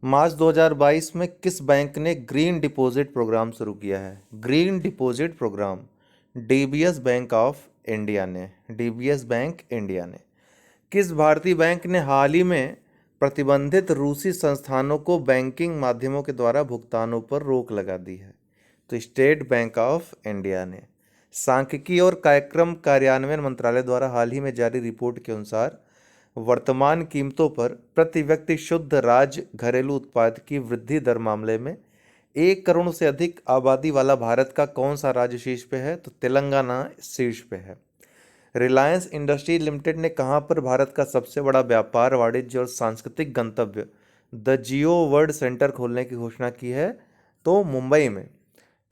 मार्च 2022 में किस बैंक ने ग्रीन डिपॉजिट प्रोग्राम शुरू किया है? Green deposit programme DBS bank of India ने डीबीएस बैंक इंडिया ने किस भारतीय बैंक ने हाल ही में प्रतिबंधित रूसी संस्थानों को बैंकिंग माध्यमों के द्वारा भुगतानों पर रोक लगा दी है? तो स्टेट बैंक ऑफ इंडिया ने। सांख्यिकी और कार्यक्रम कार्यान्वयन मंत्रालय द्वारा हाल ही में जारी रिपोर्ट के अनुसार वर्तमान कीमतों पर प्रति व्यक्ति शुद्ध राज्य घरेलू उत्पाद की वृद्धि दर मामले में 1 करोड़ से अधिक आबादी वाला भारत का कौन सा राज्य शीर्ष पे है? तो तेलंगाना शीर्ष पे है। रिलायंस इंडस्ट्री लिमिटेड ने कहां पर भारत का सबसे बड़ा व्यापार वाणिज्य और सांस्कृतिक गंतव्य द जियो वर्ल्ड सेंटर खोलने की घोषणा की है? तो मुंबई में।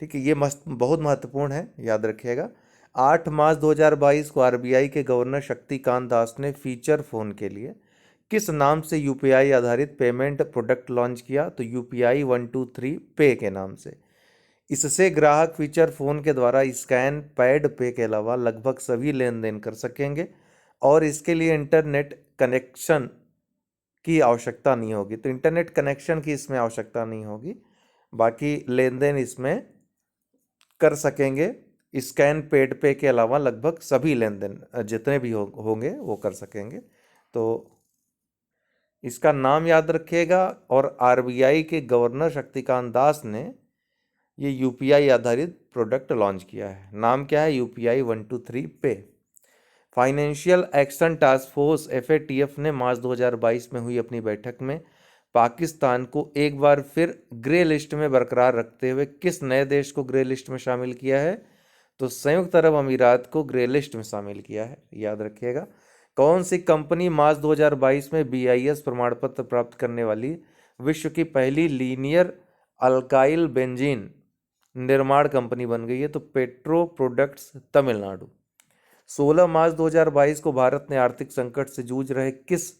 ठीक है, ये बहुत महत्वपूर्ण है, याद रखिएगा। 8 मार्च 2022 को आरबीआई के गवर्नर शक्तिकांत दास ने फीचर फोन के लिए किस नाम से यूपीआई आधारित पेमेंट प्रोडक्ट लॉन्च किया? तो यूपीआई 123 पे के नाम से। इससे ग्राहक फीचर फोन के द्वारा स्कैन पैड पे के अलावा लगभग सभी लेन देन कर सकेंगे और इसके लिए इंटरनेट कनेक्शन की आवश्यकता नहीं होगी। तो इंटरनेट कनेक्शन की इसमें आवश्यकता नहीं होगी, बाकी लेन देन इसमें कर सकेंगे। स्कैन पेड पे के अलावा लगभग सभी लेन देन जितने भी होंगे वो कर सकेंगे। तो इसका नाम याद रखिएगा। और आरबीआई के गवर्नर शक्तिकांत दास ने ये यूपीआई आधारित प्रोडक्ट लॉन्च किया है। नाम क्या है? यूपीआई 123 पे। Financial action task force FATF ने मार्च 2022 में हुई अपनी बैठक में पाकिस्तान को एक बार फिर ग्रे लिस्ट में बरकरार रखते हुए किस नए देश को ग्रे लिस्ट में शामिल किया है? तो संयुक्त अरब अमीरात को ग्रे लिस्ट में शामिल किया है, याद रखिएगा। कौन सी कंपनी मार्च 2022 में बीआईएस प्रमाण पत्र प्राप्त करने वाली विश्व की पहली लीनियर अल्काइल बेंजीन निर्माण कंपनी बन गई है? तो पेट्रो प्रोडक्ट्स तमिलनाडु। 16 मार्च 2022 को भारत ने आर्थिक संकट से जूझ रहे किस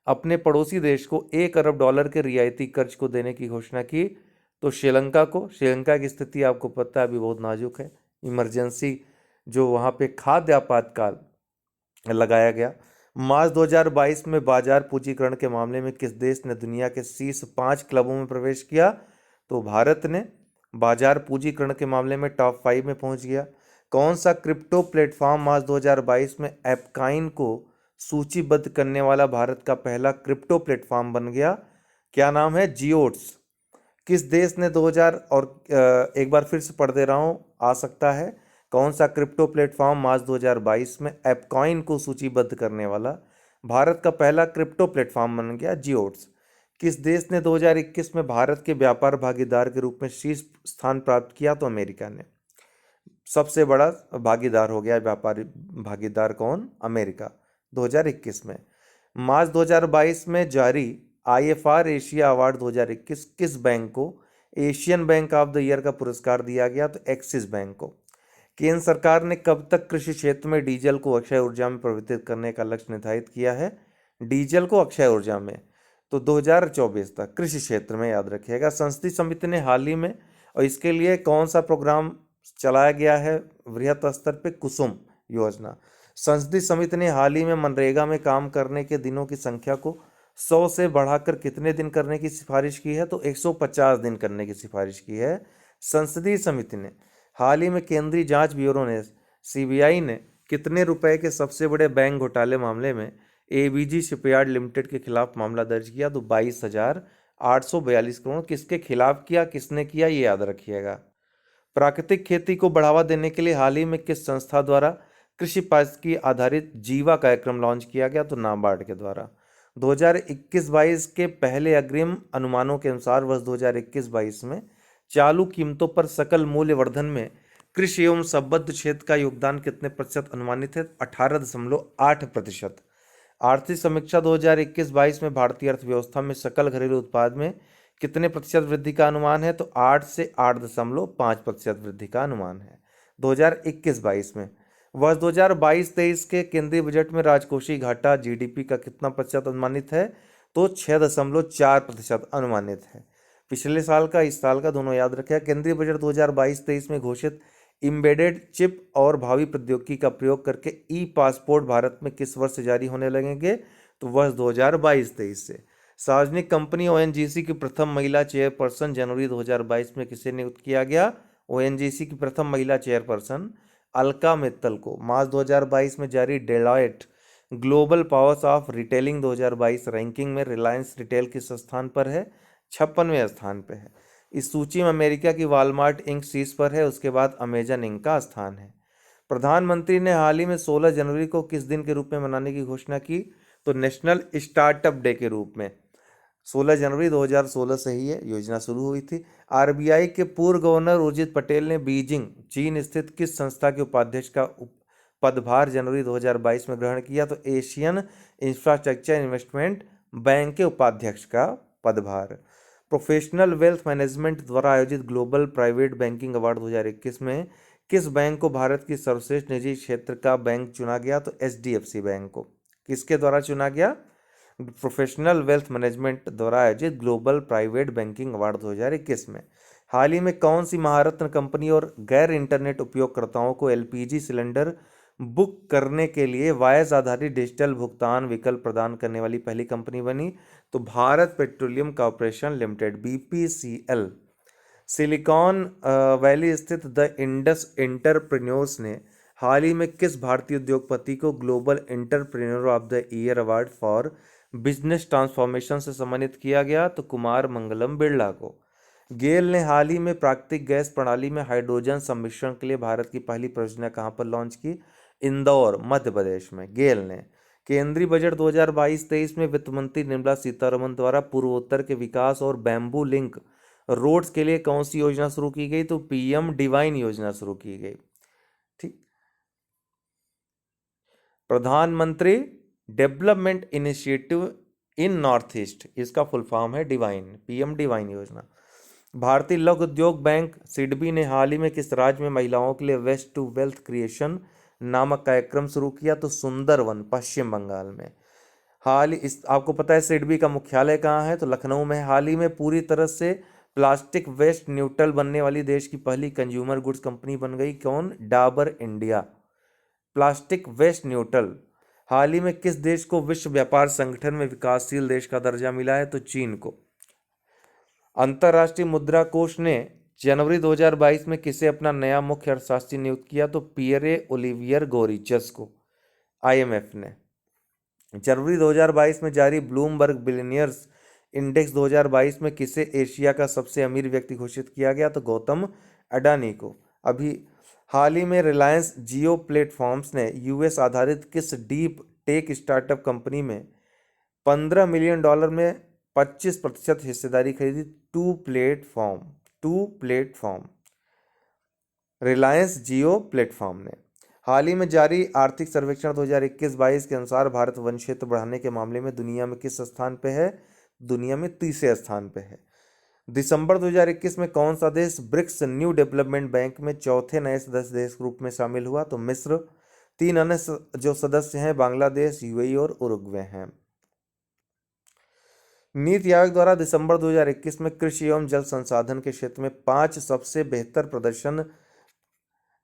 अपने पड़ोसी देश को $1 अरब के रियायती कर्ज को देने की घोषणा की? तो श्रीलंका को। श्रीलंका की स्थिति आपको पता है अभी बहुत नाजुक है। इमरजेंसी जो वहाँ पे खाद्य आपातकाल लगाया गया। मार्च 2022 में बाजार पूंजीकरण के मामले में किस देश ने दुनिया के शीर्ष 5 क्लबों में प्रवेश किया? तो भारत ने बाजार पूंजीकरण के मामले में टॉप 5 में पहुंच गया। कौन सा क्रिप्टो प्लेटफॉर्म मार्च 2022 में एपकाइन को सूचीबद्ध करने वाला भारत का पहला क्रिप्टो प्लेटफॉर्म बन गया? क्या नाम है? जियोट्स। किस देश ने 2000 और एक बार फिर से पढ़ दे रहा हूं, आ सकता है। कौन सा क्रिप्टो प्लेटफॉर्म मार्च 2022 में एपकॉइन को सूचीबद्ध करने वाला भारत का पहला क्रिप्टो प्लेटफॉर्म बन गया? जियोट्स। किस देश ने 2021 में भारत के व्यापार भागीदार के रूप में शीर्ष स्थान प्राप्त किया? तो अमेरिका ने। सबसे बड़ा भागीदार हो गया व्यापारी भागीदार कौन? अमेरिका 2021 में। मार्च 2022 में जारी आईएफआर एशिया अवार्ड 2021 किस बैंक को Asian bank of the year का पुरस्कार दिया गया? तो एक्सिस बैंक को। केंद्र सरकार ने कब तक कृषि क्षेत्र में डीजल को अक्षय ऊर्जा में परिवर्तित करने का लक्ष्य निर्धारित किया है? डीजल को अक्षय ऊर्जा में तो 2024 तक कृषि क्षेत्र में, याद रखिएगा। संसदीय समिति ने हाल ही में और इसके लिए कौन सा प्रोग्राम चलाया गया है वृहद स्तर पे? कुसुम योजना। संसदीय समिति ने हाल ही में मनरेगा में काम करने के दिनों की संख्या को 100 से बढ़ाकर कितने दिन करने की सिफारिश की है? तो 150 दिन करने की सिफारिश की है संसदीय समिति ने। हाल ही में केंद्रीय जांच ब्यूरो ने सीबीआई ने कितने रुपए के सबसे बड़े बैंक घोटाले मामले में एबीजी शिपयार्ड लिमिटेड के खिलाफ मामला दर्ज किया? तो 22,842 करोड़। किसके खिलाफ किया, किसने किया, ये याद रखिएगा। प्राकृतिक खेती को बढ़ावा देने के लिए हाल ही में किस संस्था द्वारा कृषि पारिस्थितिकी आधारित जीवा कार्यक्रम लॉन्च किया गया? तो नाबार्ड के द्वारा। 2021-22 के पहले अग्रिम अनुमानों के अनुसार वर्ष 2021-22 में चालू कीमतों पर सकल मूल्य वर्धन में कृषि एवं संबद्ध क्षेत्र का योगदान कितने प्रतिशत अनुमानित है? 18.8%। आर्थिक समीक्षा 2021-22 में भारतीय अर्थव्यवस्था में सकल घरेलू उत्पाद में कितने प्रतिशत वृद्धि का अनुमान है? तो 8 से 8.5% वृद्धि का अनुमान है 2021-22 में। वर्ष 2022-23 के केंद्रीय बजट में राजकोषीय घाटा जीडीपी का कितना प्रतिशत अनुमानित है? तो 6.4% अनुमानित है। पिछले साल का इस साल का दोनों याद रखें। केंद्रीय बजट 2022-23 में घोषित एम्बेडेड चिप और भावी प्रौद्योगिकी का प्रयोग करके ई पासपोर्ट भारत में किस वर्ष से जारी होने लगेंगे? तो वर्ष 2022-23 से। सार्वजनिक कंपनी ओएनजीसी की प्रथम महिला चेयरपर्सन जनवरी 2022 में किसे नियुक्त किया गया? ओएनजीसी की प्रथम महिला चेयरपर्सन अलका मित्तल को। मार्च 2022 में जारी Deloitte global powers of retailing 2022 ranking में रिलायंस रिटेल किस स्थान पर है? 56वें स्थान पर है। इस सूची में अमेरिका की वॉलमार्ट इंक शीर्ष पर है, उसके बाद अमेजन इंक का स्थान है। प्रधानमंत्री ने हाल ही में 16 जनवरी को किस दिन के रूप में मनाने की घोषणा की? तो नेशनल स्टार्टअप डे के रूप में। 16 जनवरी 2016 से ही ये योजना शुरू हुई थी। आरबीआई के पूर्व गवर्नर उर्जित पटेल ने बीजिंग चीन स्थित किस संस्था के उपाध्यक्ष का पदभार जनवरी 2022 में ग्रहण किया? तो एशियन इंफ्रास्ट्रक्चर इन्वेस्टमेंट बैंक के उपाध्यक्ष का पदभार। प्रोफेशनल वेल्थ मैनेजमेंट द्वारा आयोजित ग्लोबल प्राइवेट बैंकिंग अवार्ड 2021 में किस बैंक को भारत की सर्वश्रेष्ठ निजी क्षेत्र का बैंक चुना गया? तो एचडीएफसी बैंक को। किसके द्वारा चुना गया? प्रोफेशनल वेल्थ मैनेजमेंट द्वारा आयोजित ग्लोबल प्राइवेट बैंकिंग अवार्ड 2021 में। हाल ही में कौन सी महारत्न कंपनी और गैर इंटरनेट उपयोगकर्ताओं को एलपीजी सिलेंडर बुक करने के लिए वायस आधारित डिजिटल भुगतान विकल्प प्रदान करने वाली पहली कंपनी बनी? तो Bharat petroleum corporation limited BPCL. Silicon valley स्थित द इंडस एंटरप्रेन्योर्स ने हाल ही में किस भारतीय उद्योगपति को global entrepreneur of the year award for business transformation से सम्मानित किया गया? तो कुमार मंगलम बिरला को। गेल ने हाल ही में प्राकृतिक गैस प्रणाली में हाइड्रोजन सम्मिश्रण के लिए भारत की पहली परियोजना कहां पर लॉन्च की? इंदौर, मध्य प्रदेश में गेल ने। केंद्रीय बजट 2022-23 में वित्त मंत्री निर्मला सीतारमण द्वारा पूर्वोत्तर के विकास और बैम्बू लिंक रोड्स के लिए कौन सी योजना शुरू की गई? तो पीएम डिवाइन योजना शुरू की गई। ठीक। प्रधानमंत्री development initiative in north east, इसका फुल फॉर्म है डिवाइन, पीएम डिवाइन योजना। भारतीय लघु उद्योग बैंक सिडबी ने हाल ही में किस राज्य में महिलाओं के लिए वेस्ट टू वेल्थ क्रिएशन नामक कार्यक्रम शुरू किया? तो सुंदरवन, पश्चिम बंगाल में। हाल ही इस आपको पता है सिडबी का मुख्यालय कहाँ है? तो लखनऊ में। हाल ही में पूरी तरह से प्लास्टिक वेस्ट न्यूट्रल बनने वाली देश की पहली कंज्यूमर गुड्स कंपनी बन गई। कौन? Dabur India. Plastic waste neutral. हाल ही में किस देश को विश्व व्यापार संगठन में विकासशील देश का दर्जा मिला है? तो चीन को। अंतर्राष्ट्रीय मुद्रा कोष ने जनवरी 2022 में किसे अपना नया मुख्य अर्थशास्त्री नियुक्त किया? तो पियरे ओलिवियर गोरिचस को, आईएमएफ ने। जनवरी 2022 में जारी ब्लूमबर्ग बिलियनियर्स इंडेक्स 2022 में किसे एशिया का सबसे अमीर व्यक्ति घोषित किया गया? तो गौतम अडानी को। अभी हाल ही में रिलायंस जियो प्लेटफॉर्म्स ने यूएस आधारित किस डीप टेक स्टार्टअप कंपनी में $15 मिलियन में 25% हिस्सेदारी खरीदी? टू प्लेटफॉर्म, रिलायंस जियो प्लेटफॉर्म ने। हाल ही में जारी आर्थिक सर्वेक्षण 2021-22 के अनुसार भारत वन क्षेत्र बढ़ाने के मामले में दुनिया में किस स्थान पे है? दुनिया में तीसरे स्थान पे है। दिसंबर 2021 में कौन सा देश ब्रिक्स न्यू डेवलपमेंट बैंक में चौथे नए सदस्य देश के रूप में शामिल हुआ? तो मिस्र। 3 अन्य जो सदस्य हैं बांग्लादेश, यूएई और उरुग्वे हैं। नीति आयोग द्वारा दिसंबर 2021 में कृषि एवं जल संसाधन के क्षेत्र में 5 सबसे बेहतर प्रदर्शन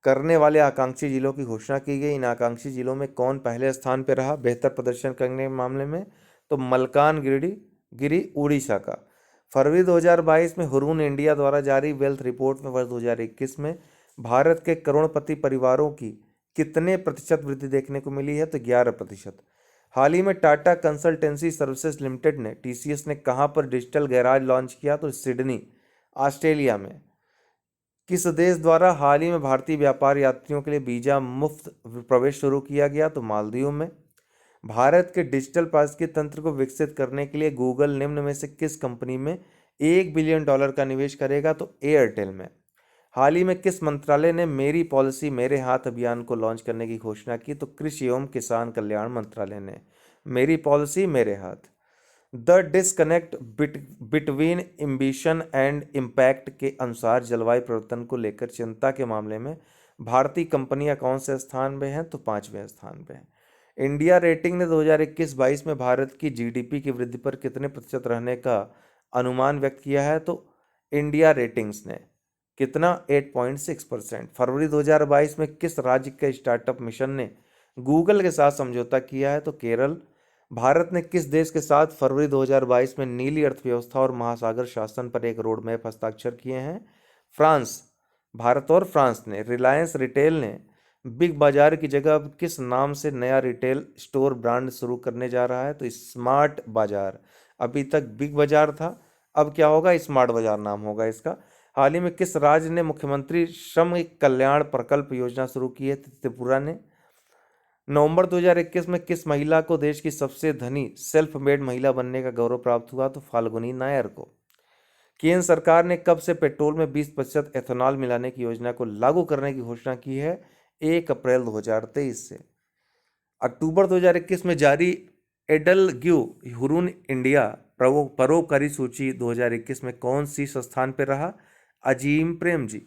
करने वाले आकांक्षी जिलों की घोषणा की गई। इन आकांक्षी जिलों में कौन पहले स्थान पर रहा बेहतर प्रदर्शन करने के मामले में? तो मलकानगिरी उड़ीसा का। फरवरी 2022 में हुरून इंडिया द्वारा जारी वेल्थ रिपोर्ट में वर्ष 2021 में भारत के करोड़पति परिवारों की कितने प्रतिशत वृद्धि देखने को मिली है? तो 11%। हाल ही में टाटा कंसल्टेंसी सर्विसेज लिमिटेड ने टीसीएस ने कहां पर डिजिटल गैराज लॉन्च किया? तो सिडनी, ऑस्ट्रेलिया में। किस देश द्वारा हाल ही में भारतीय व्यापार यात्रियों के लिए वीजा मुफ्त प्रवेश शुरू किया गया? तो मालदीव में। भारत के डिजिटल पारिस्थितिकी तंत्र को विकसित करने के लिए गूगल निम्न में से किस कंपनी में $1 बिलियन का निवेश करेगा? तो एयरटेल में। हाल ही में किस मंत्रालय ने मेरी पॉलिसी मेरे हाथ अभियान को लॉन्च करने की घोषणा की? तो कृषि एवं किसान कल्याण मंत्रालय ने। मेरी पॉलिसी मेरे हाथ। The disconnect between ambition and impact के अनुसार जलवायु परिवर्तन को लेकर चिंता के मामले में भारतीय कंपनियां कौन से स्थान पे हैं? तो 5वें स्थान पे हैं। इंडिया रेटिंग ने 2021-22 में भारत की जीडीपी की वृद्धि पर कितने प्रतिशत रहने का अनुमान व्यक्त किया है? तो इंडिया रेटिंग्स ने कितना? 8.6%। फरवरी 2022 में किस राज्य के स्टार्टअप मिशन ने गूगल के साथ समझौता किया है? तो केरल। भारत ने किस देश के साथ फरवरी 2022 में नीली अर्थव्यवस्था और महासागर शासन पर एक रोड मैप हस्ताक्षर किए हैं? फ्रांस। भारत और फ्रांस ने। रिलायंस रिटेल ने बिग बाजार की जगह अब किस नाम से नया रिटेल स्टोर ब्रांड शुरू करने जा रहा है? तो स्मार्ट बाजार। अभी तक बिग बाजार था, अब क्या होगा? स्मार्ट बाजार नाम होगा इसका। हाल ही में किस राज्य ने मुख्यमंत्री श्रम कल्याण प्रकल्प योजना शुरू की है? त्रिपुरा ने। नवंबर 2021 में किस महिला को देश की सबसे धनी सेल्फ मेड महिला बनने का गौरव प्राप्त हुआ? तो फाल्गुनी नायर को। केंद्र सरकार ने कब से पेट्रोल में 20% एथेनॉल मिलाने की योजना को लागू करने की घोषणा की है? 1 अप्रैल 2023 से। अक्टूबर 2021 में जारी एडलग्यू हुरून इंडिया परोपकारी सूची 2021 में कौन शीर्ष स्थान पर रहा? अजीम Prem ji.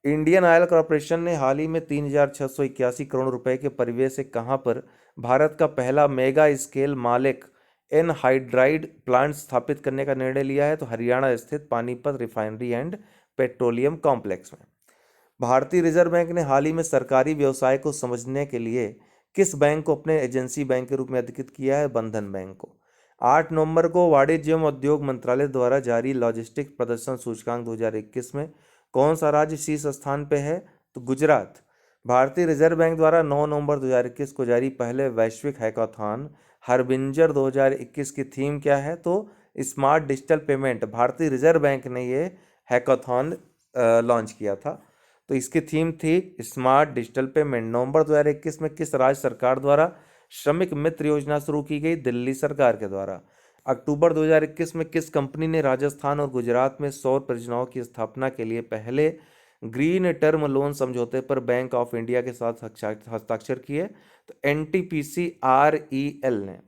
Indian oil corporation ने हाल ही में 3,681 करोड़ रुपए के परिव्यय से कहां पर भारत का पहला मेगा स्केल मालिक एनहाइड्राइड प्लांट स्थापित करने का निर्णय लिया है? तो हरियाणा स्थित Panipat refinery and petroleum complex में। भारतीय रिजर्व बैंक ने हाल ही में सरकारी व्यवसाय को समझने के लिए किस बैंक को अपने एजेंसी बैंक के रूप में अधिकृत किया है? बंधन बैंक को। 8 नवंबर को वाणिज्य एवं उद्योग मंत्रालय द्वारा जारी लॉजिस्टिक प्रदर्शन सूचकांक 2021 में कौन सा राज्य शीर्ष स्थान पे है? तो गुजरात। भारतीय रिजर्व बैंक द्वारा 9 नवंबर 2021 को जारी पहले वैश्विक हैकाथॉन हरबिंजर 2021 की थीम क्या है? तो स्मार्ट डिजिटल पेमेंट। भारतीय रिजर्व बैंक ने ये हैकाथॉन लॉन्च किया था, तो इसकी थीम थी स्मार्ट डिजिटल पेमेंट। नवंबर 2021 में किस राज्य सरकार द्वारा श्रमिक मित्र योजना शुरू की गई? दिल्ली सरकार के द्वारा। अक्टूबर 2021 में किस कंपनी ने राजस्थान और गुजरात में सौर परियोजनाओं की स्थापना के लिए पहले ग्रीन टर्म लोन समझौते पर बैंक ऑफ इंडिया के साथ हस्ताक्षर किए? तो एनटीपीसी आरईएल ने।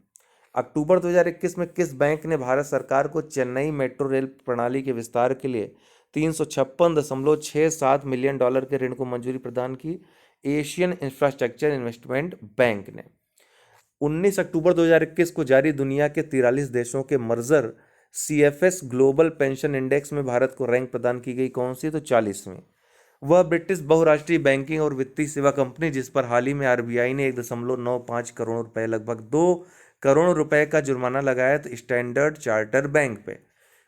अक्टूबर 2021 में किस बैंक ने भारत सरकार को चेन्नई मेट्रो रेल प्रणाली के विस्तार के लिए 356.67 मिलियन डॉलर के ऋण को मंजूरी प्रदान की? एशियन इंफ्रास्ट्रक्चर इन्वेस्टमेंट बैंक ने। 19 अक्टूबर 2021 को जारी दुनिया के 43 देशों के merger CFS global pension index में भारत को रैंक प्रदान की गई कौन सी? तो 40वीं। वह ब्रिटिश बहुराष्ट्रीय बैंकिंग और वित्तीय सेवा कंपनी जिस पर हाल ही में आरबीआई ने 1.95 करोड़ रुपए लगभग 2 करोड़ रुपए का जुर्माना लगाया, तो स्टैंडर्ड चार्टर बैंक पे।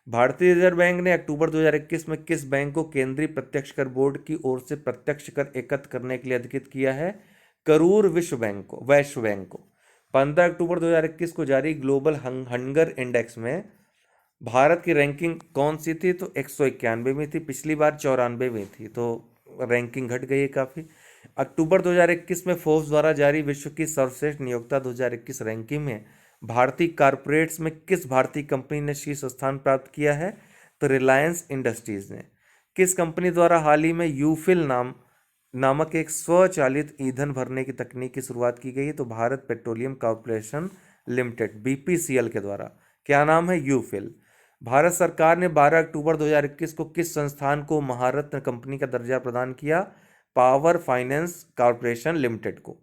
भारतीय रिजर्व बैंक ने अक्टूबर 2021 में किस बैंक को केंद्रीय प्रत्यक्ष कर बोर्ड की ओर से प्रत्यक्ष कर एकत्र करने के लिए अधिकृत किया है? करूर विश्व बैंक को, वैश्व बैंक को। 15 अक्टूबर 2021 को जारी ग्लोबल हंगर इंडेक्स में भारत की रैंकिंग कौन सी थी? तो 191 में थी, पिछली बार 94 में थी, तो रैंकिंग घट गई है काफ़ी। अक्टूबर 2021 में फोर्ब्स द्वारा जारी विश्व की सर्वश्रेष्ठ नियोक्ता 2021 रैंकिंग में भारतीय कारपोरेट्स में किस भारतीय कंपनी ने शीर्ष स्थान प्राप्त किया है? तो रिलायंस इंडस्ट्रीज ने। किस कंपनी द्वारा हाल ही में यूफिल नामक एक स्वचालित ईंधन भरने की तकनीक की शुरुआत की गई? तो Bharat petroleum corporation limited BPCL के द्वारा। क्या नाम है? यूफिल। भारत सरकार ने 12 अक्टूबर 2021 को किस संस्थान को महारत्न कंपनी का दर्जा प्रदान किया? पावर फाइनेंस कॉर्पोरेशन लिमिटेड को।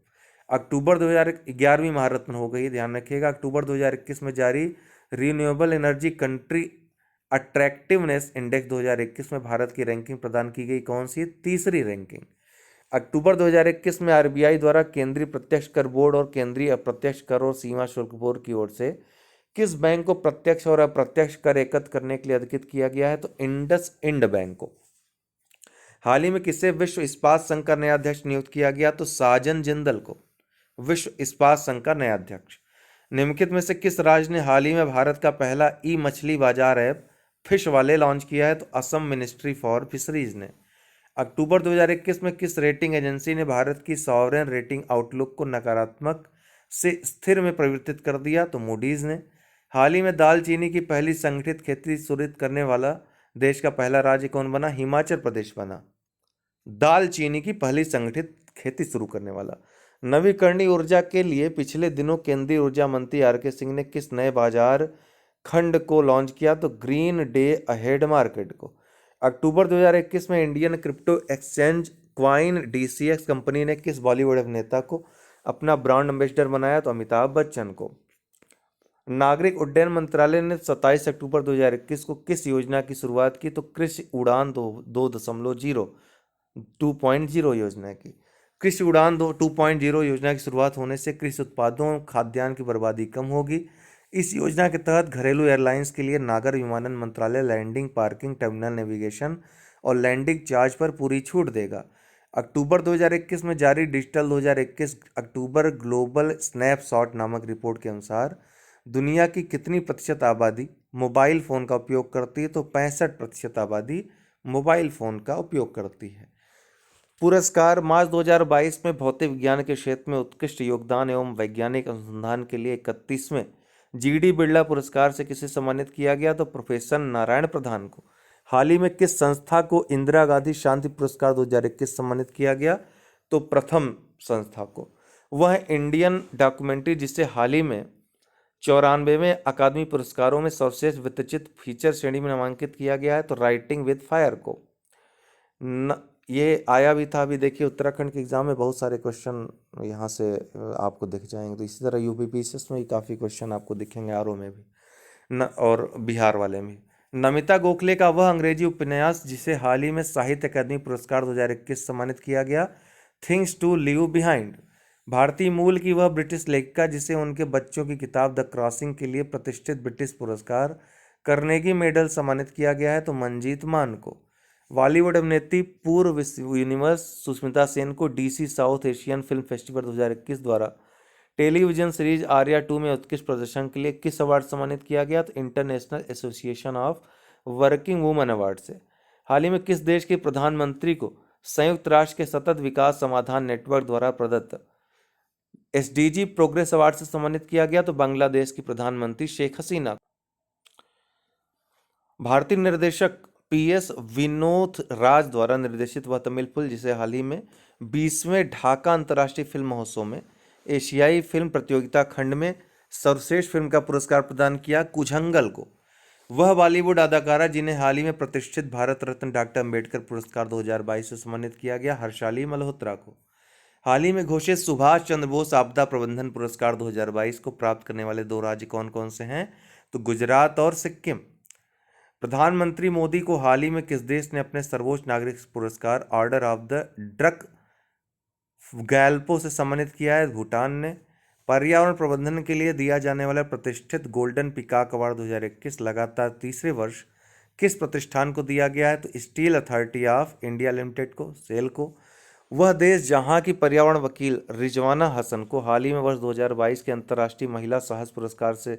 अक्टूबर 2011वीं महारत्न हो गई, ध्यान रखिएगा। अक्टूबर 2021 में जारी renewable energy country attractiveness index 2021 में भारत की रैंकिंग प्रदान की गई कौन सी? तीसरी रैंकिंग। अक्टूबर 2021 में आरबीआई द्वारा केंद्रीय प्रत्यक्ष कर बोर्ड और केंद्रीय अप्रत्यक्ष कर और सीमा शुल्क बोर्ड की ओर से किस बैंक को प्रत्यक्ष और अप्रत्यक्ष कर एकत्र करने के लिए अधिकृत किया गया है? तो इंडस इंड बैंक को। हाल ही में किसे विश्व इस्पात संघ का नया अध्यक्ष नियुक्त किया गया? तो साजन जिंदल को विश्व इस्पात संघ का नया अध्यक्ष। निम्नलिखित में से किस राज्य ने हाल ही में भारत का पहला ई मछली बाजार ऐप फिश वाले लॉन्च किया है? तो असम मिनिस्ट्री फॉर फिशरीज ने। अक्टूबर 2021 में किस रेटिंग एजेंसी ने भारत की सॉवरेन रेटिंग आउटलुक को नकारात्मक से स्थिर में परिवर्तित कर दिया? तो मूडीज ने। हाल ही में दालचीनी की पहली संगठित खेती शुरू करने वाला देश का पहला राज्य कौन बना? हिमाचल प्रदेश बना, दालचीनी की पहली संगठित खेती शुरू करने वाला। नवीकरणीय ऊर्जा के लिए पिछले दिनों केंद्रीय ऊर्जा मंत्री आरके सिंह ने किस नए बाजार खंड को लॉन्च किया? तो ग्रीन डे अहेड मार्केट को। अक्टूबर 2021 में Indian crypto exchange coin DCX company ने किस बॉलीवुड अभिनेता को अपना ब्रांड एम्बेसडर बनाया? तो अमिताभ बच्चन को। नागरिक उड्डयन मंत्रालय ने 27 अक्टूबर 2021 को किस योजना की शुरुआत की? तो कृषि उड़ान 2.0 योजना की। कृषि उड़ान 2.0 योजना की शुरुआत होने से कृषि उत्पादों खाद्यान्न की बर्बादी कम होगी। इस योजना के तहत घरेलू एयरलाइंस के लिए नागर विमानन मंत्रालय लैंडिंग, पार्किंग, टर्मिनल नेविगेशन और लैंडिंग चार्ज पर पूरी छूट देगा। अक्टूबर 2021 में जारी डिजिटल 2021 अक्टूबर ग्लोबल स्नैपशॉट नामक रिपोर्ट के अनुसार दुनिया की कितनी प्रतिशत आबादी मोबाइल फ़ोन का उपयोग करती है, तो 65% आबादी मोबाइल फ़ोन का उपयोग करती है। पुरस्कार मार्च 2022 में भौतिक विज्ञान के क्षेत्र में उत्कृष्ट योगदान एवं वैज्ञानिक अनुसंधान के लिए 31वें जीडी बिरला पुरस्कार से किसे सम्मानित किया गया, तो प्रोफेसर नारायण प्रधान को। हाल ही में किस संस्था को इंदिरा गांधी शांति पुरस्कार 2021 सम्मानित किया गया, तो प्रथम संस्था को। वह इंडियन डॉक्यूमेंट्री जिसे हाल ही में 94वें अकादमी पुरस्कारों में सर्वश्रेष्ठ वित्तचित्र फीचर श्रेणी में नामांकित किया गया है, तो राइटिंग विद फायर को। ये आया भी था। अभी देखिए उत्तराखंड के एग्जाम में बहुत सारे क्वेश्चन यहाँ से आपको दिख जाएंगे, तो इसी तरह यूपीपीसीएस में भी काफ़ी क्वेश्चन आपको दिखेंगे, आरओ में भी और बिहार वाले में। नमिता गोखले का वह अंग्रेजी उपन्यास जिसे हाल ही में साहित्य अकादमी पुरस्कार 2021 सम्मानित किया गया, थिंग्स टू लीव बिहाइंड। भारतीय मूल की वह ब्रिटिश लेखिका जिसे उनके बच्चों की किताब द क्रॉसिंग के लिए प्रतिष्ठित ब्रिटिश पुरस्कार कार्नेगी मेडल सम्मानित किया गया है, तो मंजीत मान को। बॉलीवुड अभिनेत्री पूर्व यूनिवर्स सुष्मिता सेन को DC south Asian film festival 2021 द्वारा टेलीविजन सीरीज आर्या 2 में उत्कृष्ट प्रदर्शन के लिए किस अवार्ड सम्मानित किया गया, तो international association of working women award से। हाल ही में किस देश के प्रधानमंत्री को संयुक्त राष्ट्र के सतत विकास समाधान नेटवर्क द्वारा प्रदत्त एसडीजी प्रोग्रेस अवार्ड से सम्मानित किया गया, तो बांग्लादेश की प्रधानमंत्री शेख हसीना। भारतीय निर्देशक पीएस विनोद राज द्वारा निर्देशित वह तमिल फिल्म जिसे हाल ही में 20वें ढाका अंतर्राष्ट्रीय फिल्म महोत्सव में एशियाई फिल्म प्रतियोगिता खंड में सर्वश्रेष्ठ फिल्म का पुरस्कार प्रदान किया कुझंगल को। वह बॉलीवुड अदाकारा जिन्हें हाल ही में प्रतिष्ठित भारत रत्न डॉक्टर अंबेडकर पुरस्कार 2022 से सम्मानित किया गया, हर्षाली मल्होत्रा को। हाल ही में घोषित सुभाष चंद्र बोस आपदा प्रबंधन पुरस्कार 2022 को प्राप्त करने वाले 2 राज्य कौन कौन से हैं, तो गुजरात और सिक्किम। प्रधानमंत्री मोदी को हाल ही में किस देश ने अपने सर्वोच्च नागरिक पुरस्कार order of the drug Gyalpo से सम्मानित किया है, भूटान ने। पर्यावरण प्रबंधन के लिए दिया जाने वाला प्रतिष्ठित गोल्डन पिकॉक अवार्ड 2021 लगातार तीसरे वर्ष किस प्रतिष्ठान को दिया गया है, तो steel authority of India limited को, सेल को। वह देश जहां की पर्यावरण वकील रिजवाना हसन को हाल ही में वर्ष 2022 के अंतर्राष्ट्रीय महिला साहस पुरस्कार से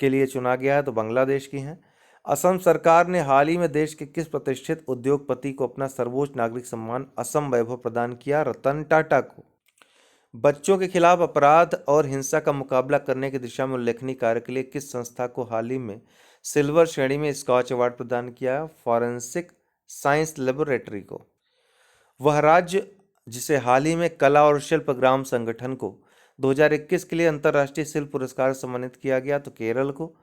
के लिए चुना गया है, तो बांग्लादेश की हैं। असम सरकार ने हाल ही में देश के किस प्रतिष्ठित उद्योगपति को अपना सर्वोच्च नागरिक सम्मान असम वैभव प्रदान किया, रतन टाटा को। बच्चों के खिलाफ अपराध और हिंसा का मुकाबला करने की दिशा में उल्लेखनीय कार्य के लिए किस संस्था को हाल ही में सिल्वर श्रेणी में स्कॉच अवार्ड प्रदान किया, फॉरेंसिक साइंस लेबोरेटरी को। वह राज्य जिसे हाल ही में कला और शिल्प ग्राम संगठन को 2021 के लिए अंतर्राष्ट्रीय शिल्प पुरस्कार सम्मानित किया गया, तो केरल को।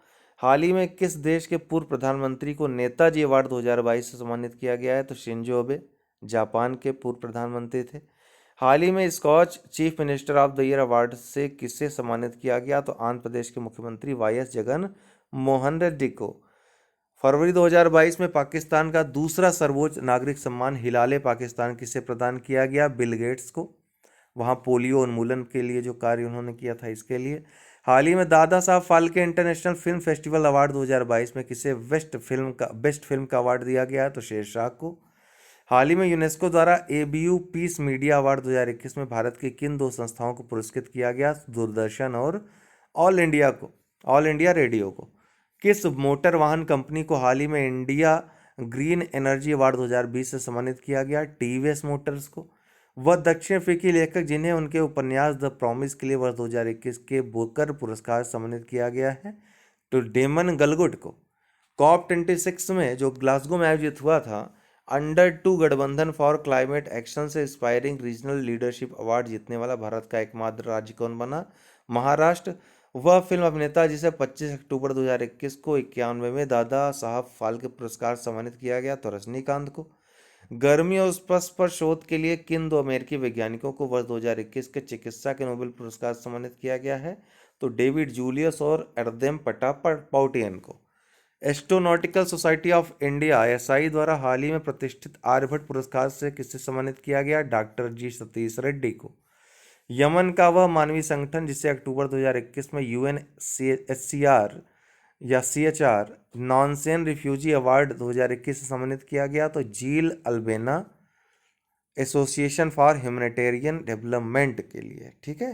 हाल ही में किस देश के पूर्व प्रधानमंत्री को नेताजी अवार्ड 2022 से सम्मानित किया गया है, तो शिंजो अबे जापान के पूर्व प्रधानमंत्री थे। हाल ही में Skoch chief minister of the year award से किसे सम्मानित किया गया, तो आंध्र प्रदेश के मुख्यमंत्री वाईएस जगन मोहन रेड्डी को। फरवरी 2022 में पाकिस्तान का दूसरा सर्वोच्च नागरिक सम्मान हिलाले पाकिस्तान किसे प्रदान किया गया, बिल गेट्स को। वहाँ पोलियो उन्मूलन के लिए जो कार्य उन्होंने किया था, इसके लिए। हाल ही में Dada Saheb Phalke international film festival award 2022 में किसे बेस्ट फिल्म का अवार्ड दिया गया है, तो शेरशाह को। हाल ही में यूनेस्को द्वारा एबीयू पीस मीडिया अवार्ड 2021 में भारत की किन 2 संस्थाओं को पुरस्कृत किया गया, दूरदर्शन और ऑल इंडिया रेडियो को। किस मोटर वाहन कंपनी को हाल ही में इंडिया ग्रीन एनर्जी अवार्ड 2020 से सम्मानित किया गया, टीवीएस मोटर्स को। वह दक्षिण अफ्रीकी लेखक जिन्हें उनके उपन्यास द प्रॉमिस के लिए वर्ष 2021 के बुकर पुरस्कार सम्मानित किया गया है, तो डेमन गलगुट को। COP26 में जो ग्लासगो में आयोजित हुआ था, अंडर 2 गठबंधन फॉर क्लाइमेट एक्शन से इंस्पायरिंग रीजनल लीडरशिप अवार्ड जीतने वाला भारत का एकमात्र राज्य कौन बना, महाराष्ट्र। वह फिल्म अभिनेता जिसे 25 अक्टूबर 2021 को 91वें दादा साहब फाल्के पुरस्कार सम्मानित किया गया, तो रजनीकांत को। गर्मी और स्पर्श पर शोध के लिए किन 2 अमेरिकी वैज्ञानिकों को वर्ष 2021 के चिकित्सा के नोबेल पुरस्कार सम्मानित किया गया है, तो डेविड जूलियस और एर्देम पटापाउटियन को। Astronautical society of India SI द्वारा हाल ही में प्रतिष्ठित आर्यभट्ट पुरस्कार से किसे सम्मानित किया गया? डॉक्टर जी सतीश रेड्डी को। यमन का वह मानवीय संगठन जिसे अक्टूबर 2021 में यूएनएचसीआर या सीएचआर नॉनसेन रिफ्यूजी अवार्ड 2021 से सम्मानित किया गया, तो जील अल्बेना एसोसिएशन फॉर ह्यूमैनिटेरियन डेवलपमेंट के लिए। ठीक है।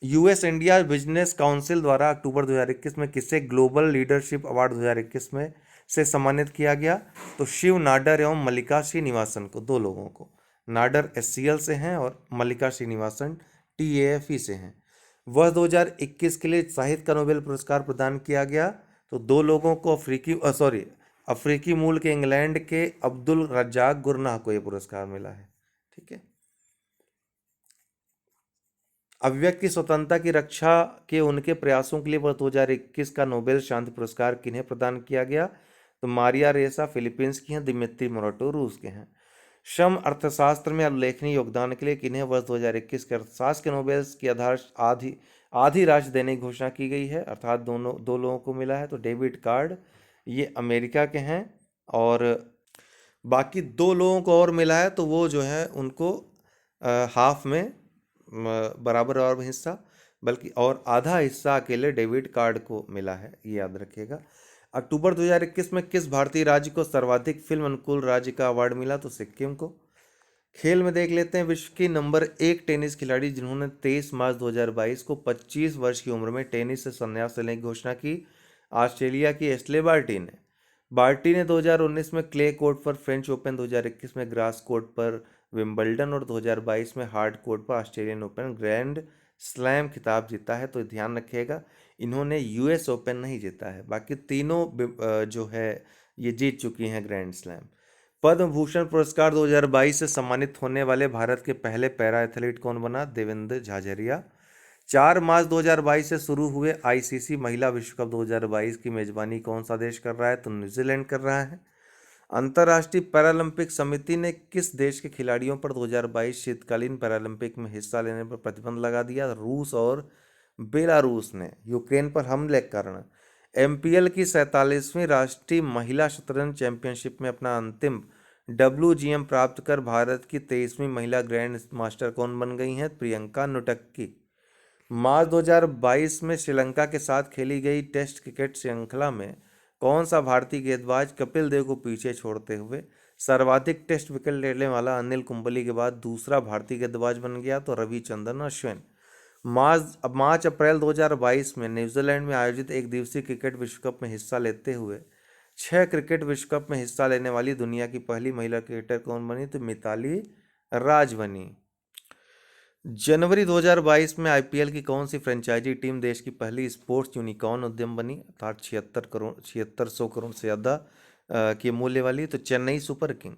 यूएस इंडिया बिजनेस काउंसिल द्वारा अक्टूबर 2021 में किसे ग्लोबल लीडरशिप अवार्ड 2021 में से सम्मानित किया गया? तो शिव नाडर एवं मल्लिका श्रीनिवासन को, दो लोगों को। नाडर एचसीएल से हैं और मल्लिका श्रीनिवासन टीएएफई से हैं। वर्ष 2021 के लिए साहित्य का नोबेल पुरस्कार प्रदान किया गया, तो दो लोगों को अफ्रीकी मूल के इंग्लैंड के अब्दुल रज्जाक गुरनाह को यह पुरस्कार मिला है। ठीक है। अव्यक्त की स्वतंत्रता की रक्षा के उनके प्रयासों के लिए वर्ष 2021 का नोबेल शांति पुरस्कार किन्हें प्रदान किया गया? तो मारिया रेसा फिलीपींस की हैं, दिमित्री मोराटो रूस के हैं। श्रम अर्थशास्त्र में उल्लेखनीय योगदान के लिए किन्हें वर्ष 2021 के अर्थशास्त्र के नोबेल की आधार आधी राशि देने की घोषणा की गई है, अर्थात दो लोगों को मिला है। तो डेविड कार्ड ये अमेरिका के हैं, और बाकी दो लोगों को और मिला है, तो वो जो है उनको हाफ में बराबर और हिस्सा, बल्कि और आधा हिस्सा अकेले डेविड कार्ड को मिला है, ये याद रखिएगा। अक्टूबर 2021 में किस भारतीय राज्य को सर्वाधिक फिल्म अनुकूल राज्य का अवार्ड मिला? तो सिक्किम को। खेल में देख लेते हैं, विश्व की नंबर 1 टेनिस खिलाड़ी जिन्होंने 23 मार्च 2022 को 25 वर्ष की उम्र में टेनिस से संन्यास लेने की घोषणा की, ऑस्ट्रेलिया की एशले बार्टी ने। बार्टी ने 2019 में क्ले कोर्ट पर फ्रेंच ओपन, 2021 में ग्रास कोर्ट पर विंबलडन और 2022 में हार्ड कोर्ट पर ऑस्ट्रेलियन ओपन ग्रैंड स्लैम खिताब जीता है। तो ध्यान रखिएगा, इन्होंने यूएस ओपन नहीं जीता है, बाकी तीनों जो है ये जीत चुकी हैं ग्रैंड स्लैम। पद्म भूषण पुरस्कार 2022 से सम्मानित होने वाले भारत के पहले पैरा एथलीट कौन बना? देवेंद्र झाझरिया। 4 मार्च 2022 से शुरू हुए आईसीसी महिला विश्व कप 2022 की मेजबानी कौन सा देश कर रहा है? तो न्यूजीलैंड कर रहा है। अंतर्राष्ट्रीय पैरालंपिक समिति ने किस देश के खिलाड़ियों पर 2022 शीतकालीन पैरालंपिक में हिस्सा लेने पर प्रतिबंध लगा दिया? रूस और बेलारूस ने यूक्रेन पर हमले के कारण। एमपीएल की 47वीं राष्ट्रीय महिला शतरंज चैंपियनशिप में अपना अंतिम WGM प्राप्त कर भारत की 23वीं महिला ग्रैंड मास्टर कौन बन गई हैं? प्रियंका नुटक्की। मार्च 2022 में श्रीलंका के साथ खेली गई टेस्ट क्रिकेट श्रृंखला में कौन सा भारतीय गेंदबाज कपिल देव को पीछे छोड़ते हुए सर्वाधिक टेस्ट विकेट लेने वाला अनिल कुंबले के बाद दूसरा भारतीय गेंदबाज बन गया? तो रविचंद्रन अश्विन। मार्च अप्रैल 2022 में न्यूजीलैंड में आयोजित एक दिवसीय क्रिकेट विश्व कप में हिस्सा लेते हुए 6 क्रिकेट विश्व कप में हिस्सा लेने वाली दुनिया की पहली महिला क्रिकेटर कौन बनी? तो मिताली राज बनी। जनवरी 2022 में आईपीएल की कौन सी फ्रेंचाइजी टीम देश की पहली स्पोर्ट्स यूनिकॉर्न उद्यम बनी, अर्थात 7600 करोड़ से ज़्यादा की मूल्य वाली? तो चेन्नई सुपर किंग।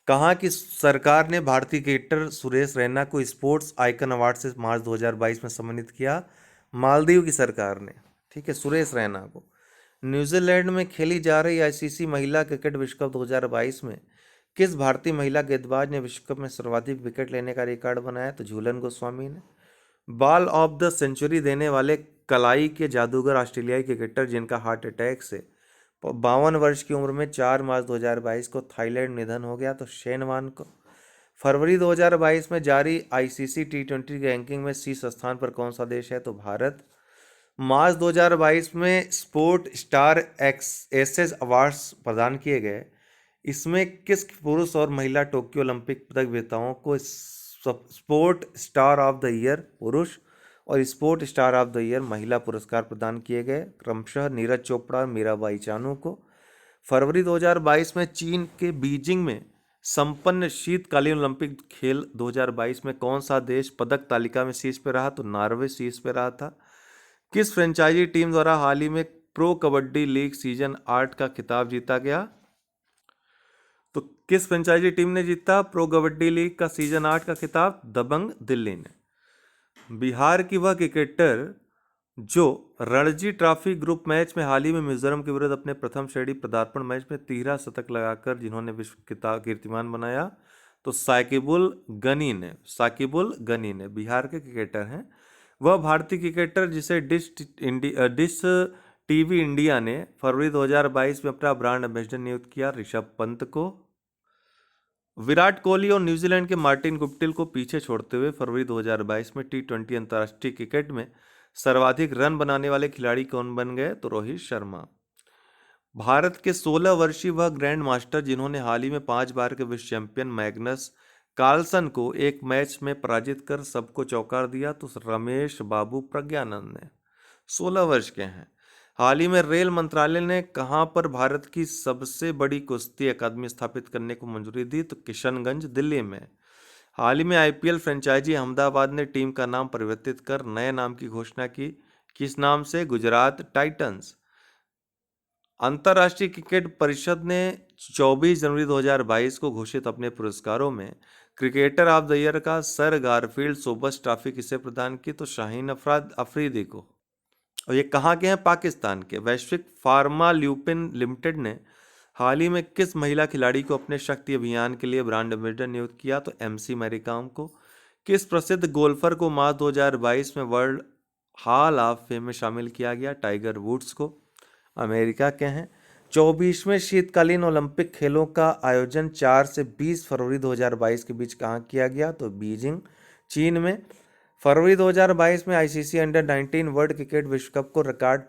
कहाँ की सरकार ने भारतीय क्रिकेटर सुरेश रैना को स्पोर्ट्स आइकन अवार्ड से मार्च 2022 में सम्मानित किया? मालदीव की सरकार ने। ठीक है, सुरेश रैना को। न्यूजीलैंड में खेली जा रही आईसीसी महिला क्रिकेट विश्व कप 2022 में किस भारतीय महिला गेंदबाज ने विश्व कप में सर्वाधिक विकेट लेने का रिकॉर्ड बनाया? तो झूलन गोस्वामी ने। बॉल ऑफ द सेंचुरी देने वाले कलाई के जादूगर ऑस्ट्रेलियाई क्रिकेटर जिनका हार्ट अटैक से 52 वर्ष की उम्र में 4 मार्च 2022 को थाईलैंड निधन हो गया, तो शेन वान को। फरवरी 2022 में जारी आईसीसी T20 रैंकिंग में शीर्ष स्थान पर कौन सा देश है? तो भारत। मार्च 2022 में स्पोर्ट स्टार एसेस अवार्ड्स प्रदान किए गए, इसमें किस पुरुष और महिला टोक्यो ओलंपिक पदक विजेताओं को sport star of the year पुरुष और sport star of the year महिला पुरस्कार प्रदान किए गए, क्रमशः नीरज चोपड़ा और मीराबाई चानू को। फरवरी 2022 में चीन के बीजिंग में संपन्न शीतकालीन ओलंपिक खेल 2022 में कौन सा देश पदक तालिका में शीर्ष पे रहा? तो नॉर्वे शीर्ष पे रहा था। किस फ्रेंचाइजी टीम द्वारा हाल ही में प्रो कबड्डी लीग सीजन 8 का खिताब जीता गया? तो किस फ्रेंचाइजी टीम ने जीता प्रो कबड्डी लीग का सीजन 8 का खिताब? दबंग दिल्ली ने। बिहार की वह क्रिकेटर जो रणजी ट्रॉफी ग्रुप मैच में हाल ही में मिजोरम के विरुद्ध अपने प्रथम श्रेणी पदार्पण मैच में 13 शतक लगाकर जिन्होंने विश्व कीर्तिमान बनाया, तो साकिबुल गनी ने बिहार के क्रिकेटर हैं। वह भारतीय क्रिकेटर जिसे डिश टीवी इंडिया ने फरवरी 2022 में अपना ब्रांड एम्बेसडर नियुक्त किया, ऋषभ पंत को। विराट कोहली और न्यूजीलैंड के मार्टिन गुप्टिल को पीछे छोड़ते हुए फरवरी 2022 में T20 अंतर्राष्ट्रीय क्रिकेट में सर्वाधिक रन बनाने वाले खिलाड़ी कौन बन गए? तो रोहित शर्मा। भारत के 16 वर्षीय वह ग्रैंड मास्टर जिन्होंने हाल ही में 5 बार के विश्व चैंपियन मैग्नस कार्लसन को एक मैच में पराजित कर सबको चौंका दिया, तो रमेश बाबू प्रज्ञानंद ने 16 वर्ष के हैं। हाल ही में रेल मंत्रालय ने कहां पर भारत की सबसे बड़ी कुश्ती अकादमी स्थापित करने को मंजूरी दी? तो किशनगंज, दिल्ली में। हाल ही में आईपीएल फ्रेंचाइजी अहमदाबाद ने टीम का नाम परिवर्तित कर नए नाम की घोषणा की। किस नाम से? गुजरात टाइटंस। अंतर्राष्ट्रीय क्रिकेट परिषद ने 24 जनवरी 2022 को घोषित अपने पुरस्कारों में क्रिकेटर ऑफ द ईयर का सर गारफील्ड सोबर्स ट्रॉफी किसे प्रदान की? तो शाहीन अफरीदी को। और ये कहाँ के हैं? पाकिस्तान के। वैश्विक फार्मा ल्यूपिन लिमिटेड ने हाल ही में किस महिला खिलाड़ी को अपने शक्ति अभियान के लिए ब्रांड एम्बेसडर नियुक्त किया? तो MC मैरीकॉम को। किस प्रसिद्ध गोल्फर को मार्च 2022 में वर्ल्ड हॉल ऑफ फेम में शामिल किया गया? टाइगर वुड्स को। अमेरिका के हैं। 24वें शीतकालीन ओलंपिक खेलों का आयोजन 4 से 20 फरवरी 2022 के बीच कहाँ किया गया? तो बीजिंग, चीन में। फरवरी 2022 में ICC अंडर-19 वर्ल्ड क्रिकेट विश्व कप को रिकॉर्ड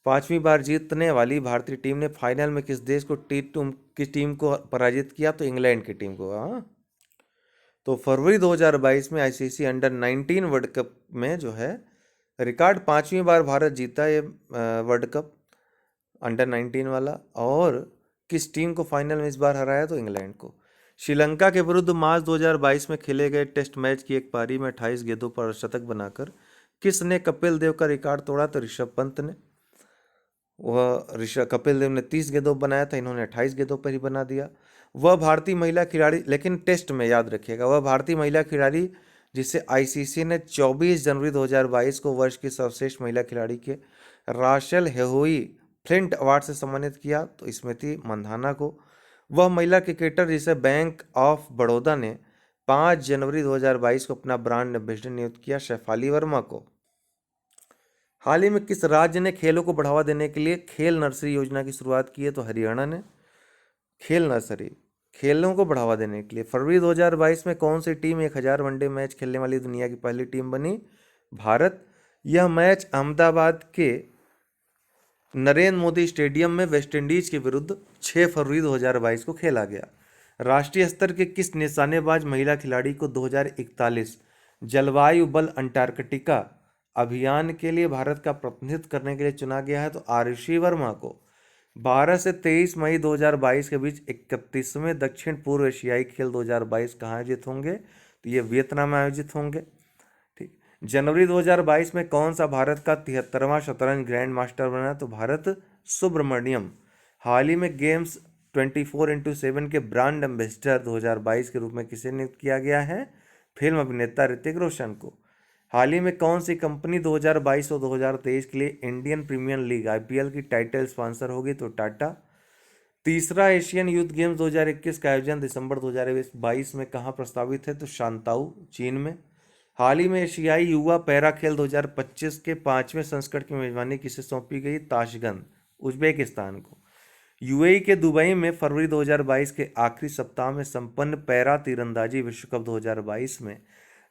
5वीं बार जीतने वाली भारतीय टीम ने फाइनल में किस देश को किस टीम को पराजित किया? तो इंग्लैंड की टीम को। हाँ, तो फरवरी 2022 में ICC अंडर-19 वर्ल्ड कप में जो है रिकॉर्ड 5वीं बार भारत जीता ये वर्ल्ड कप अंडर-19 वाला। और किस टीम को फाइनल में इस बार हराया? तो इंग्लैंड को। श्रीलंका के विरुद्ध मार्च 2022 में खेले गए टेस्ट मैच की एक पारी में 28 गेंदों पर शतक बनाकर किसने कपिल देव का रिकॉर्ड तोड़ा? तो ऋषभ पंत ने। कपिल देव ने 30 गेंदों बनाया था, इन्होंने 28 गेंदों पर ही बना दिया। वह भारतीय महिला खिलाड़ी, लेकिन टेस्ट में याद रखिएगा, वह भारतीय महिला खिलाड़ी जिसे ICC ने 24 जनवरी 2022 को वर्ष की सर्वश्रेष्ठ महिला खिलाड़ी के राशेल हेहोई फ्लिंट अवार्ड से सम्मानित किया, तो स्मृति मंधाना को। वह महिला क्रिकेटर जिसे बैंक ऑफ बड़ौदा ने 5 जनवरी 2022 को अपना ब्रांड एम्बेसडर नियुक्त किया? शेफाली वर्मा को। हाल ही में किस राज्य ने खेलों को बढ़ावा देने के लिए खेल नर्सरी योजना की शुरुआत की है? तो हरियाणा ने। खेल नर्सरी, खेलों को बढ़ावा देने के लिए फरवरी 2022 में कौन सी टीम 1000 वनडे मैच खेलने वाली दुनिया की पहली टीम बनी? भारत। यह मैच अहमदाबाद के नरेंद्र मोदी स्टेडियम में वेस्टइंडीज के विरुद्ध 6 फरवरी 2022 को खेला गया। राष्ट्रीय स्तर के किस निशानेबाज महिला खिलाड़ी को 2041 जलवायु बल अंटार्कटिका अभियान के लिए भारत का प्रतिनिधित्व करने के लिए चुना गया है? तो आरुषि वर्मा को। 12 से 23 मई 2022 के बीच 31वें दक्षिण पूर्व एशियाई खेल 2022 कहाँ आयोजित होंगे? तो ये वियतनाम में आयोजित होंगे। ठीक। जनवरी 2022 में कौन सा भारत का 73वां शतरंज ग्रैंड मास्टर बना? तो भारत सुब्रमण्यम। हाल ही में गेम्स 24x7 के ब्रांड एम्बेसडर 2022 के रूप में किसे नियुक्त किया गया है? फिल्म अभिनेता ऋतिक रोशन को। हाल ही में कौन सी कंपनी 2022 और 2023 के लिए इंडियन प्रीमियर लीग IPL की टाइटल स्पॉन्सर होगी? तो टाटा। तीसरा एशियन यूथ गेम्स 2021 का आयोजन दिसंबर 2022 में कहाँ प्रस्तावित है? तो शांताऊ, चीन में। हाल ही में एशियाई युवा पैरा खेल 2025 के 5वें संस्करण की मेजबानी किसे सौंपी गई? ताशकंद, उज्बेकिस्तान को। UAE के दुबई में फरवरी 2022 के आखिरी सप्ताह में संपन्न पैरा तीरंदाजी विश्व कप 2022 में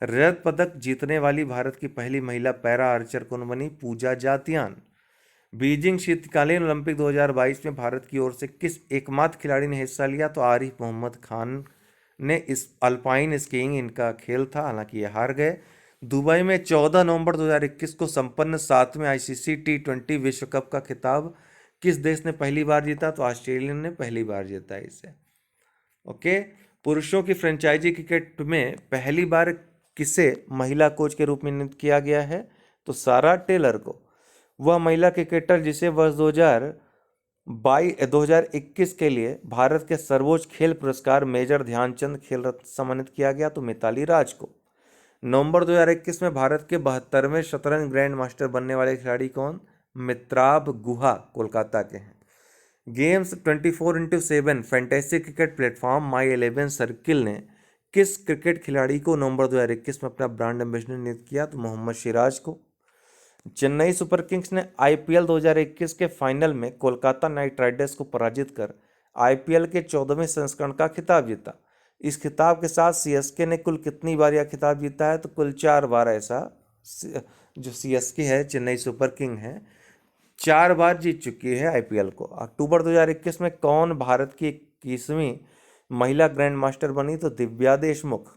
रजत पदक जीतने वाली भारत की पहली महिला पैरा आर्चर कौन बनी? पूजा जातियान। बीजिंग शीतकालीन ओलंपिक 2022 में भारत की ओर से किस एकमात्र खिलाड़ी ने हिस्सा लिया? तो आरिफ मोहम्मद खान ने। इस अल्पाइन स्कीइंग इनका खेल था, हालांकि ये हार गए। दुबई में 14 नवंबर 2021 को संपन्न 7वें ICC T20 विश्व कप का खिताब किस देश ने पहली बार जीता? तो ऑस्ट्रेलिया ने पहली बार जीता इसे। ओके। पुरुषों की फ्रेंचाइजी क्रिकेट में पहली बार किसे महिला कोच के रूप में नियुक्त किया गया है? तो सारा टेलर को। वह महिला क्रिकेटर जिसे वर्ष 2021 के लिए भारत के सर्वोच्च खेल पुरस्कार मेजर ध्यानचंद खेल रत्न सम्मानित किया गया? तो मिताली राज को। नवंबर 2021 में भारत के 72वें शतरंज ग्रैंड मास्टर बनने वाले खिलाड़ी कौन? मित्राब गुहा, कोलकाता के हैं। Games 24x7 fantasy cricket platform my 11 circle ने किस क्रिकेट खिलाड़ी को नवंबर 2021 में अपना ब्रांड एम्बेसडर नियुक्त किया? तो मोहम्मद सिराज को। चेन्नई सुपर किंग्स ने आईपीएल 2021 के फाइनल में कोलकाता नाइट राइडर्स को पराजित कर आईपीएल के 14वें संस्करण का खिताब जीता। इस खिताब के साथ सीएसके ने कुल कितनी बार यह खिताब जीता है? तो कुल 4 बार ऐसा जो सीएसके है, चेन्नई सुपर किंग है, 4 बार जीत चुकी है आईपीएल को। अक्टूबर 2021 में कौन भारत की 21वीं महिला ग्रैंड मास्टर बनी? तो दिव्या देशमुख।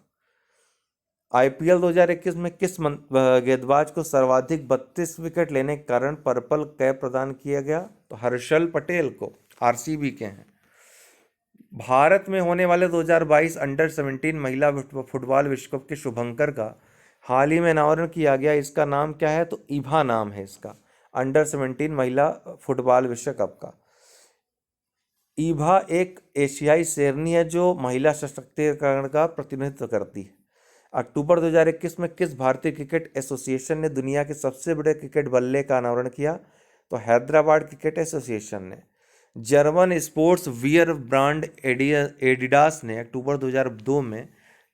आईपीएल 2021 में किस गेंदबाज को सर्वाधिक 32 विकेट लेने के कारण पर्पल कैप प्रदान किया गया? तो हर्षल पटेल को, आरसीबी के हैं। भारत में होने वाले 2022 अंडर 17 महिला फुटबॉल विश्व कप के शुभंकर का हाल ही में अनावरण किया गया। इसका नाम क्या है? तो ईभा नाम है इसका, अंडर 17 महिला फुटबॉल विश्व कप का। ईभा एक एशियाई शेरनी है जो महिला सशक्तिकरण का प्रतिनिधित्व करती है। अक्टूबर 2021 में किस भारतीय क्रिकेट एसोसिएशन ने दुनिया के सबसे बड़े क्रिकेट बल्ले का अनावरण किया? तो हैदराबाद क्रिकेट एसोसिएशन ने। German sports wear brand Adidas ने अक्टूबर 2002 में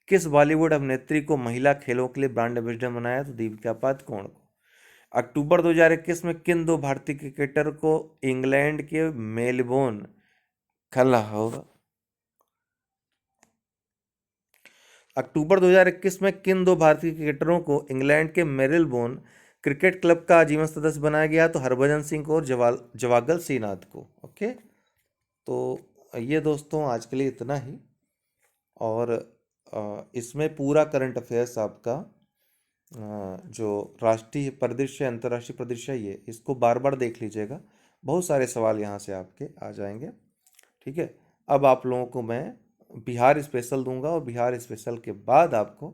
किस बॉलीवुड अभिनेत्री को महिला खेलों के लिए ब्रांड एम्बेसडर बनाया? तो दीपिका पादुकोण को। अक्टूबर 2021 में किन 2 भारतीय क्रिकेटर को इंग्लैंड के मेलबोर्न खेलना होगा? अक्टूबर 2021 में किन 2 भारतीय क्रिकेटरों को इंग्लैंड के मेलबोर्न क्रिकेट क्लब का आजीवन सदस्य बनाया गया? तो हरभजन सिंह को और जवागल श्रीनाथ को। ओके, तो ये दोस्तों आज के लिए इतना ही। और इसमें पूरा करंट अफेयर्स आपका जो राष्ट्रीय परिदृश्य, अंतर्राष्ट्रीय परिदृश्य, ये इसको बार बार देख लीजिएगा। बहुत सारे सवाल यहाँ से आपके आ जाएंगे। ठीक है, अब आप लोगों को मैं बिहार स्पेशल दूंगा और बिहार स्पेशल के बाद आपको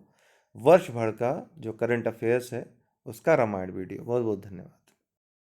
वर्ष भर का जो करंट अफेयर्स है उसका रामायण वीडियो। बहुत बहुत धन्यवाद।